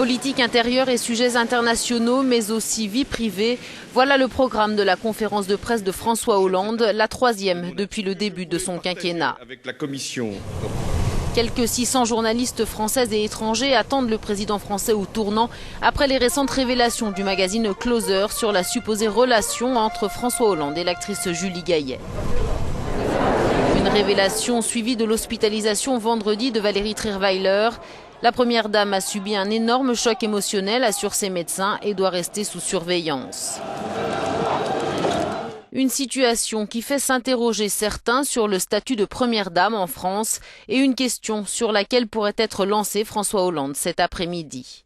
Politique intérieure et sujets internationaux, mais aussi vie privée. Voilà le programme de la conférence de presse de François Hollande, la troisième depuis le début de son quinquennat. Quelques 600 journalistes français et étrangers attendent le président français au tournant après les récentes révélations du magazine Closer sur la supposée relation entre François Hollande et l'actrice Julie Gaillet. Une révélation suivie de l'hospitalisation vendredi de Valérie Trierweiler. La première dame a subi un énorme choc émotionnel, assurent ses médecins, et doit rester sous surveillance. Une situation qui fait s'interroger certains sur le statut de première dame en France et une question sur laquelle pourrait être lancé François Hollande cet après-midi.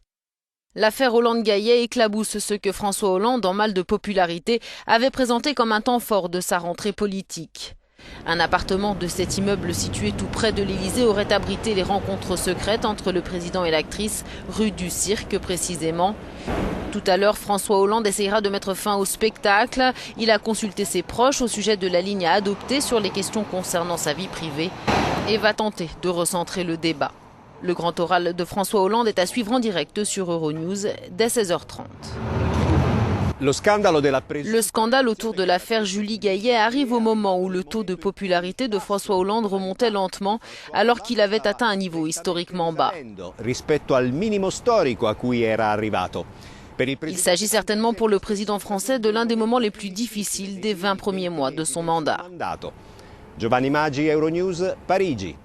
L'affaire Hollande-Gaillet éclabousse ce que François Hollande, en mal de popularité, avait présenté comme un temps fort de sa rentrée politique. Un appartement de cet immeuble situé tout près de l'Élysée aurait abrité les rencontres secrètes entre le président et l'actrice, rue du Cirque précisément. Tout à l'heure, François Hollande essayera de mettre fin au spectacle. Il a consulté ses proches au sujet de la ligne à adopter sur les questions concernant sa vie privée et va tenter de recentrer le débat. Le grand oral de François Hollande est à suivre en direct sur Euronews dès 16h30. Le scandale autour de l'affaire Julie Gaillet arrive au moment où le taux de popularité de François Hollande remontait lentement alors qu'il avait atteint un niveau historiquement bas. Il s'agit certainement pour le président français de l'un des moments les plus difficiles des 20 premiers mois de son mandat. Giovanni Maggi, Euronews, Parigi.